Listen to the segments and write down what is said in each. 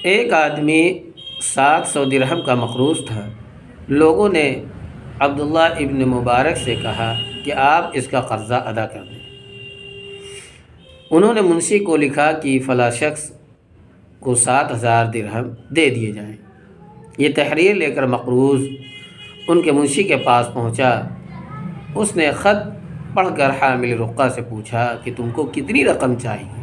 ایک آدمی 700 درہم کا مقروض تھا۔ لوگوں نے عبداللہ ابن مبارک سے کہا کہ آپ اس کا قرضہ ادا کر دیں۔ انہوں نے منشی کو لکھا کہ فلاں شخص کو 7000 درہم دے دیے جائیں۔ یہ تحریر لے کر مقروض ان کے منشی کے پاس پہنچا۔ اس نے خط پڑھ کر حامل رقعہ سے پوچھا کہ تم کو کتنی رقم چاہیے؟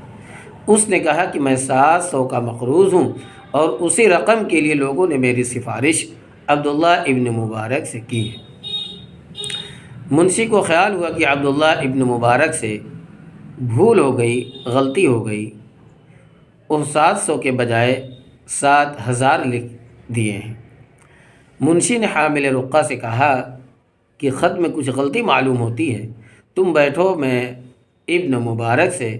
اس نے کہا کہ میں 700 کا مقروض ہوں اور اسی رقم کے لیے لوگوں نے میری سفارش عبداللہ ابن مبارک سے کی ہے۔ منشی کو خیال ہوا کہ عبداللہ ابن مبارک سے بھول ہو گئی، غلطی ہو گئی، وہ 700 کے بجائے 7000 لکھ دیے ہیں۔ منشی نے حامل رقعہ سے کہا کہ خط میں کچھ غلطی معلوم ہوتی ہے، تم بیٹھو، میں ابن مبارک سے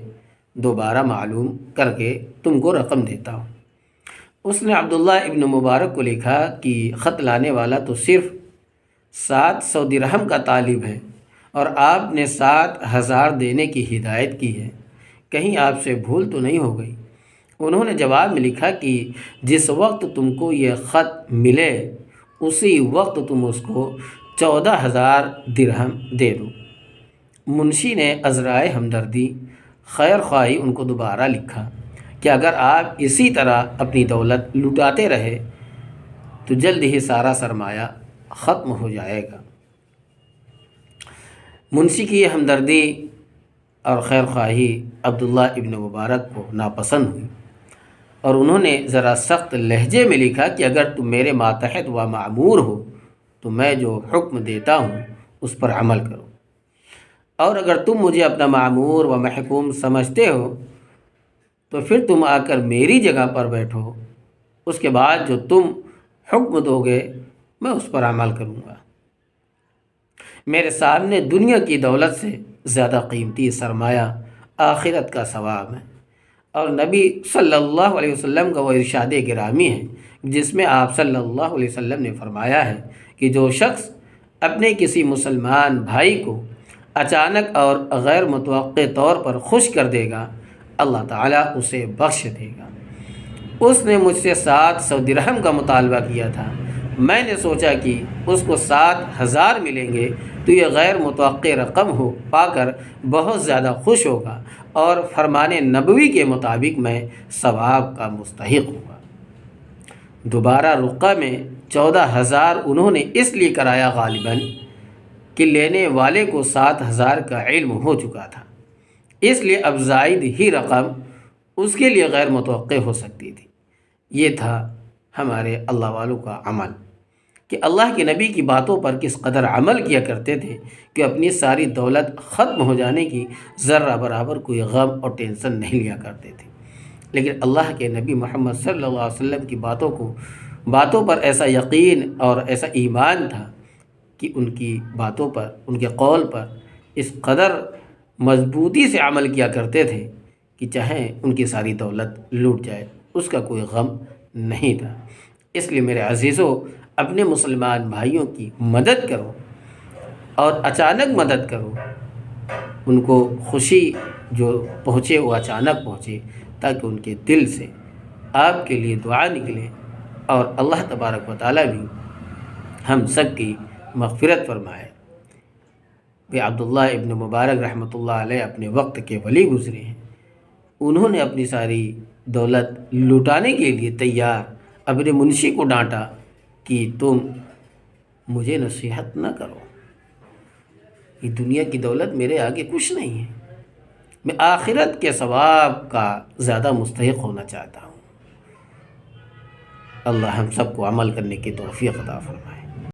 دوبارہ معلوم کر کے تم کو رقم دیتا ہوں۔ اس نے عبداللہ ابن مبارک کو لکھا کہ خط لانے والا تو صرف 700 درہم کا طالب ہے اور آپ نے 7000 دینے کی ہدایت کی ہے، کہیں آپ سے بھول تو نہیں ہو گئی؟ انہوں نے جواب میں لکھا کہ جس وقت تم کو یہ خط ملے اسی وقت تم اس کو 14000 درہم دے دو۔ منشی نے عذرائے ہمدردی، خیر خواہی ان کو دوبارہ لکھا کہ اگر آپ اسی طرح اپنی دولت لٹاتے رہے تو جلد ہی سارا سرمایہ ختم ہو جائے گا۔ منشی کی یہ ہمدردی اور خیر خواہی عبداللہ ابن مبارک کو ناپسند ہوئی اور انہوں نے ذرا سخت لہجے میں لکھا کہ اگر تم میرے ماتحت و معمور ہو تو میں جو حکم دیتا ہوں اس پر عمل کرو، اور اگر تم مجھے اپنا معمور و محکوم سمجھتے ہو تو پھر تم آ کر میری جگہ پر بیٹھو، اس کے بعد جو تم حکم دو گے میں اس پر عمل کروں گا۔ میرے سامنے دنیا کی دولت سے زیادہ قیمتی سرمایہ آخرت کا ثواب ہے، اور نبی صلی اللہ علیہ وسلم کا وہ ارشاد گرامی ہے جس میں آپ صلی اللہ علیہ وسلم نے فرمایا ہے کہ جو شخص اپنے کسی مسلمان بھائی کو اچانک اور غیر متوقع طور پر خوش کر دے گا، اللہ تعالیٰ اسے بخش دے گا۔ اس نے مجھ سے 700 درہم کا مطالبہ کیا تھا، میں نے سوچا کہ اس کو 7000 ملیں گے تو یہ غیر متوقع رقم ہو پا کر بہت زیادہ خوش ہوگا اور فرمان نبوی کے مطابق میں ثواب کا مستحق ہوں گا۔ دوبارہ رقعہ میں 14000 انہوں نے اس لیے کرایا غالباً کہ لینے والے کو 7000 کا علم ہو چکا تھا، اس لیے اب زائد ہی رقم اس کے لیے غیر متوقع ہو سکتی تھی۔ یہ تھا ہمارے اللہ والوں کا عمل کہ اللہ کے نبی کی باتوں پر کس قدر عمل کیا کرتے تھے کہ اپنی ساری دولت ختم ہو جانے کی ذرہ برابر کوئی غم اور ٹینشن نہیں لیا کرتے تھے۔ لیکن اللہ کے نبی محمد صلی اللہ علیہ وسلم کی باتوں پر ایسا یقین اور ایسا ایمان تھا کہ ان کی باتوں پر، ان کے قول پر اس قدر مضبوطی سے عمل کیا کرتے تھے کہ چاہے ان کی ساری دولت لوٹ جائے اس کا کوئی غم نہیں تھا۔ اس لیے میرے عزیزو، اپنے مسلمان بھائیوں کی مدد کرو اور اچانک مدد کرو، ان کو خوشی جو پہنچے وہ اچانک پہنچے تاکہ ان کے دل سے آپ کے لیے دعا نکلے اور اللہ تبارک و تعالیٰ بھی ہم سب کی مغفرت فرمائے۔ کہ عبداللہ ابن مبارک رحمۃ اللہ علیہ اپنے وقت کے ولی گزرے ہیں، انہوں نے اپنی ساری دولت لٹانے کے لیے تیار اپنے منشی کو ڈانٹا کہ تم مجھے نصیحت نہ کرو، یہ دنیا کی دولت میرے آگے کچھ نہیں ہے، میں آخرت کے ثواب کا زیادہ مستحق ہونا چاہتا ہوں۔ اللہ ہم سب کو عمل کرنے کی توفیق عطا فرمائے۔